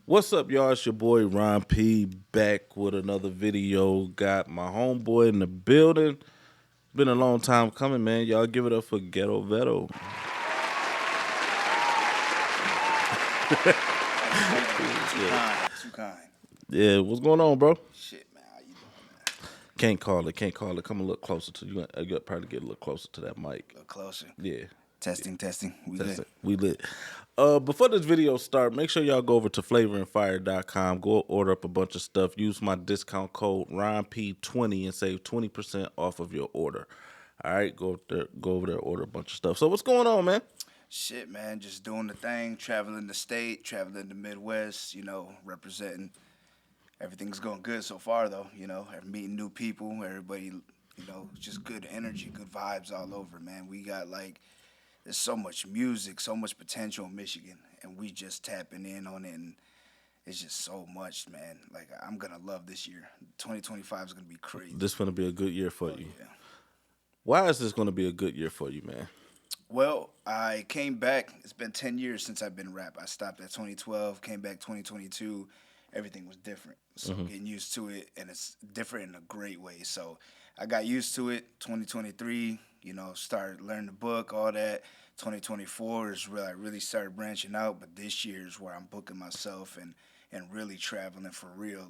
What's up, y'all? It's your boy Ron P back with another video. Got my homeboy in the building. Been a long time coming, man. Y'all give it up for Gheddo Vedo. Too kind. Yeah, what's going on, bro? Shit, man. How you doing, man? Can't call it. Come a little closer to you. I got probably get a little closer to that mic. A little closer. Yeah. Testing. We That's good. it. We lit. Before this video start, make sure y'all go over to flavorandfire.com. Go order up a bunch of stuff. Use my discount code RonpTv and save 20% off of your order. All right, go over there, order a bunch of stuff. So what's going on, man? Shit, man. Just doing the thing. Traveling the state. Traveling the Midwest. Representing. Everything's going good so far, though. Meeting new people. Everybody. Just good energy, good vibes all over, man. We got there's so much music, so much potential in Michigan, and we just tapping in on it, and it's just so much, man. I'm gonna love this year. 2025 is gonna be crazy. This is gonna be a good year for you. Yeah. Why is this gonna be a good year for you, man? Well, I came back. It's been 10 years since I've been rap. I stopped at 2012, came back 2022. Everything was different. So getting used to it, and it's different in a great way. So I got used to it. 2023, started learning the book, all that. 2024 is where I really started branching out. But this year is where I'm booking myself and really traveling for real.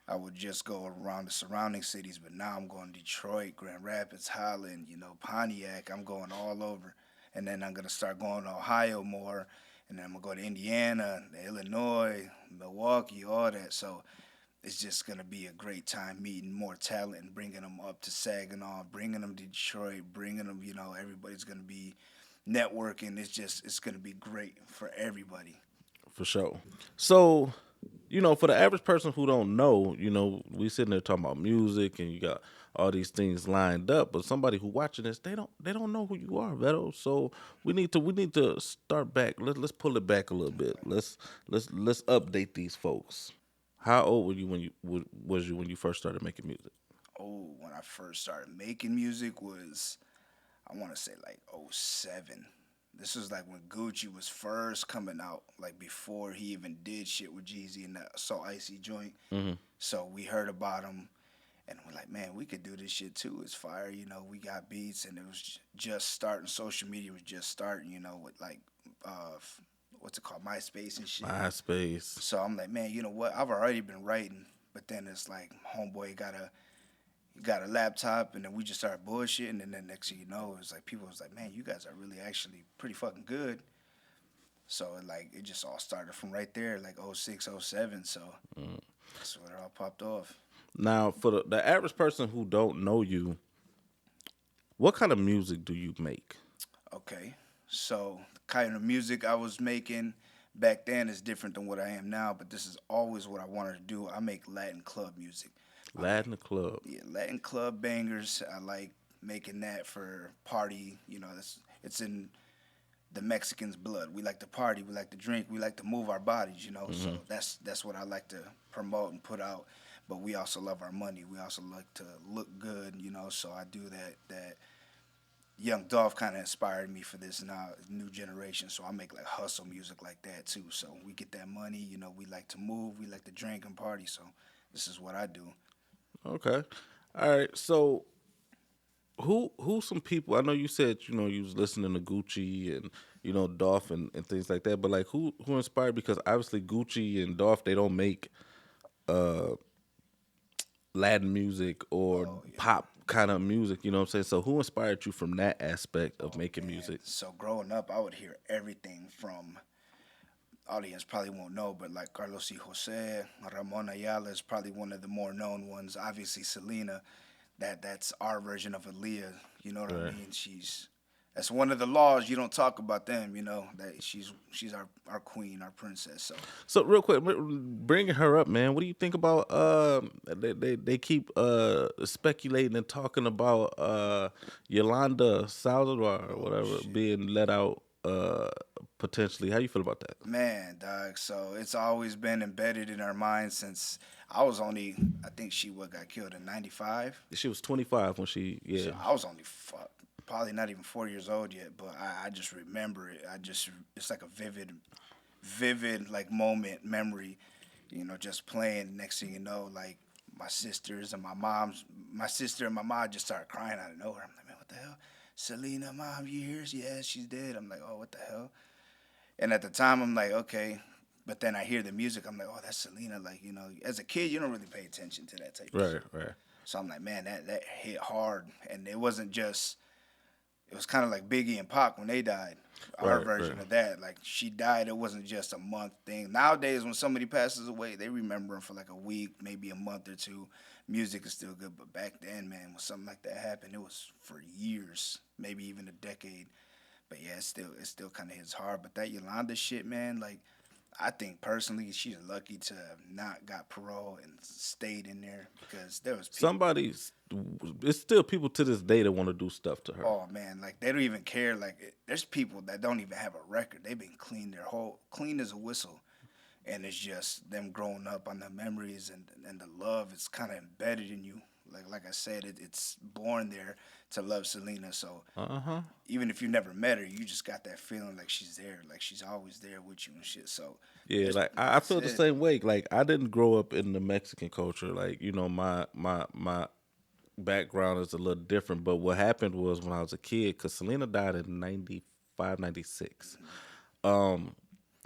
I would just go around the surrounding cities, but now I'm going to Detroit, Grand Rapids, Holland, Pontiac. I'm going all over. And then I'm going to start going to Ohio more. And then I'm going to go to Indiana, Illinois, Milwaukee, all that. So it's just going to be a great time meeting more talent and bringing them up to Saginaw, bringing them to Detroit, bringing them, everybody's going to be networking. It's going to be great for everybody. For sure. So, for the average person who don't know, we sitting there talking about music and you got all these things lined up, but somebody who watching this, they don't know who you are, Vedo. So we need to start back. Let's pull it back a little bit. Let's update these folks. How old were you when you first started making music? Oh, when I first started making music was, I want to say '07. This was when Gucci was first coming out, before he even did shit with Jeezy and that So Icy joint. Mm-hmm. So we heard about him, and we're like, man, we could do this shit too. It's fire, we got beats, and it was just starting. Social media was just starting, with what's it called, MySpace and shit. MySpace. So I'm like, man, you know what? I've already been writing, but then it's homeboy got a laptop, and then we just started bullshitting, and then next thing you know, it's people was like, man, you guys are really actually pretty fucking good. So it just all started from right there, '06, '07. So that's when it all popped off. Now, for the average person who don't know you, what kind of music do you make? Okay, so the kind of music I was making back then is different than what I am now, but this is always what I wanted to do. I make Latin club music. Latin club. Yeah, Latin club bangers. I like making that for party. It's in the Mexicans' blood. We like to party. We like to drink. We like to move our bodies. So that's what I like to promote and put out. But we also love our money. We also like to look good. So I do that. Young Dolph kind of inspired me for this now new generation. So I make hustle music like that too. So we get that money. We like to move. We like to drink and party. So this is what I do. Okay. All right. So who some people, I know you said, you was listening to Gucci and, Dolph and things like that, but who inspired, because obviously Gucci and Dolph, they don't make Latin music or pop kind of music, you know what I'm saying? So who inspired you from that aspect of making music? So growing up, I would hear everything from, audience probably won't know, but Carlos y Jose, Ramon Ayala is probably one of the more known ones. Obviously Selena, that's our version of Aaliyah. You know what I mean? That's one of the laws. You don't talk about them. That she's our queen, our princess. So real quick, bringing her up, man. What do you think about they keep speculating and talking about Yolanda Salazar or whatever being let out potentially? How you feel about that? Man, dog. So it's always been embedded in our minds since I think she got killed in '95. She was 25 when she, yeah. So I was only probably not even 4 years old yet, but I just remember it. It's like a vivid vivid like moment memory. Just playing. Next thing you know, like my sister and my mom just started crying out of nowhere. I'm like, man, what the hell? Selena, mom, you here? Yeah, she's dead. I'm like, oh, what the hell? And at the time, I'm like, okay. But then I hear the music. I'm like, oh, that's Selena. Like, as a kid, you don't really pay attention to that type of Right, shit. right, So I'm like, man, that hit hard. And it wasn't just, it was kind of like Biggie and Pac when they died. Our right, right. version of that. Like, she died, it wasn't just a month thing. Nowadays, when somebody passes away, they remember them for like a week, maybe a month or two. Music is still good. But back then, man, when something like that happened, it was for years, maybe even a decade. But yeah, it still kind of hits hard. But that Yolanda shit, man, like I think personally she's lucky to have not got parole and stayed in there because there was people. Somebody's it's still people to this day that want to do stuff to her. Oh man, like they don't even care. Like there's people that don't even have a record. They've been clean their whole clean as a whistle, and it's just them growing up on the memories and the love. It's kind of embedded in you. Like I said, it's born there to love Selena. So Uh-huh. even if you never met her, you just got that feeling like she's there, like she's always there with you and shit. So Yeah, there's, like like I I feel the said, same way. Like I didn't grow up in the Mexican culture. Like, my background is a little different. But what happened was when I was a kid, because Selena died in 95, 96. Um,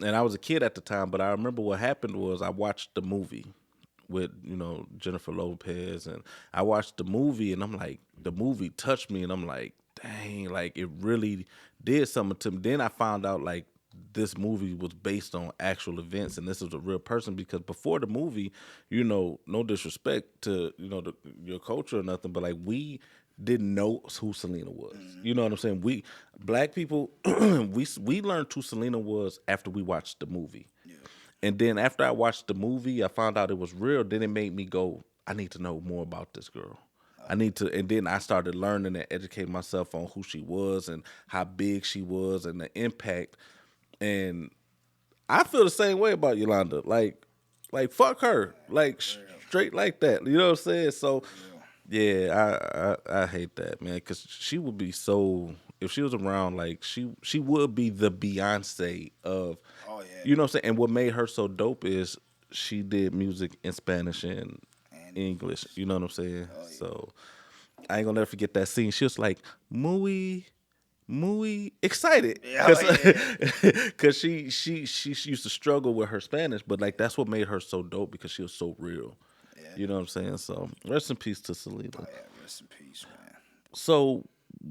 and I was a kid at the time, but I remember what happened was I watched the movie with, Jennifer Lopez, and I watched the movie, and I'm like, the movie touched me, and I'm like, dang, like it really did something to me. Then I found out like this movie was based on actual events, and this was a real person, because before the movie, no disrespect to your culture or nothing, but like we didn't know who Selena was. You know what I'm saying? We black people, we learned who Selena was after we watched the movie. yeah, And then after I watched the movie, I found out it was real. Then it made me go, I need to know more about this girl. I need to, and then I started learning and educating myself on who she was and how big she was and the impact. And I feel the same way about Yolanda. Like fuck her, like real, straight like that. You know what I'm saying? So, real. yeah, I hate that, man, because she would be so. If she was around, like she would be the Beyonce of, Oh yeah, you know what I'm saying. And what made her so dope is she did music in Spanish and and English. You know what I'm saying? oh yeah, So I ain't gonna never forget that scene. She was like muy muy excited yeah, oh because yeah, cause she used to struggle with her Spanish, but like that's what made her so dope because she was so real. yeah. You know what I'm saying? So rest in peace to Selena. Oh yeah, rest in peace, man. So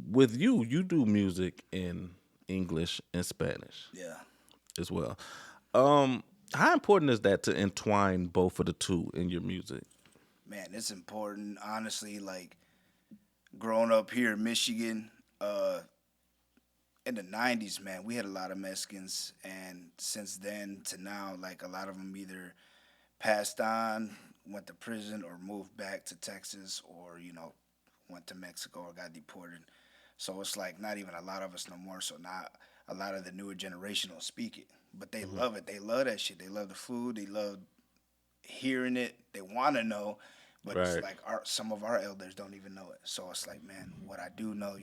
with you do music in English and Spanish Yeah, as well. How important is that to entwine both of the two in your music? man, it's important. Honestly, like growing up here in Michigan, in the '90s, man, we had a lot of Mexicans, and since then to now, like a lot of them either passed on, went to prison, or moved back to Texas, or went to Mexico or got deported. So it's like not even a lot of us no more. So not a lot of the newer generation don't speak it, but they Hmm. love it. They love that shit. They love the food. They love hearing it. They want to know, but it's Right. like some of our elders don't even know it. So it's like, man, what I do know,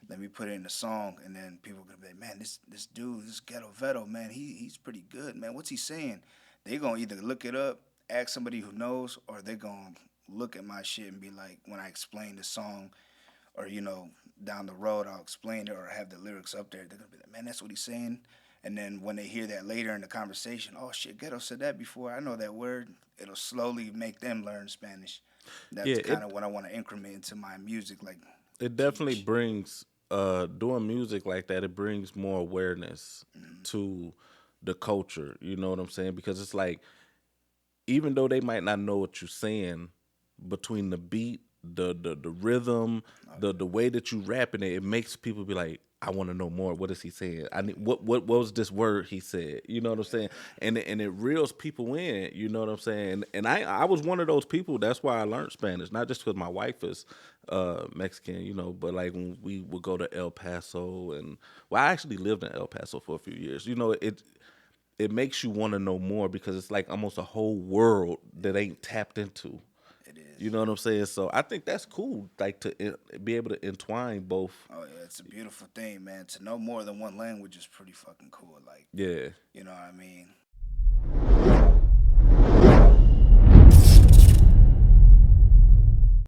let me put it in a song, and then people gonna be like, man, this dude, this Gheddo Vedo, man, he's pretty good, man. What's he saying? They gonna either look it up, ask somebody who knows, or they gonna look at my shit and be like, when I explain the song, or down the road I'll explain it or have the lyrics up there. They're gonna be like, man, that's what he's saying. And then when they hear that later in the conversation, oh shit, Ghetto said that before. I know that word. It'll slowly make them learn Spanish. Yeah, That's kind of what I want to increment into my music, like it definitely teach. brings doing music like that, it brings more awareness to the culture. You know what I'm saying? Because it's like, even though they might not know what you're saying, between the beat, the rhythm, Oh the way that you rapping it, it makes people be like, I want to know more. What is he saying? I need what was this word he said? You know what I'm saying? And it reels people in. You know what I'm saying? And I was one of those people. That's why I learned Spanish, not just because my wife is Mexican, but like when we would go to El Paso, and well, I actually lived in El Paso for a few years. It makes you want to know more because it's like almost a whole world that ain't tapped into. yeah, it You know what I'm saying? So I think that's cool, like to be able to entwine both. Oh yeah, it's a beautiful thing, man. To know more than one language is pretty fucking cool. Like, Yeah, you know what I mean?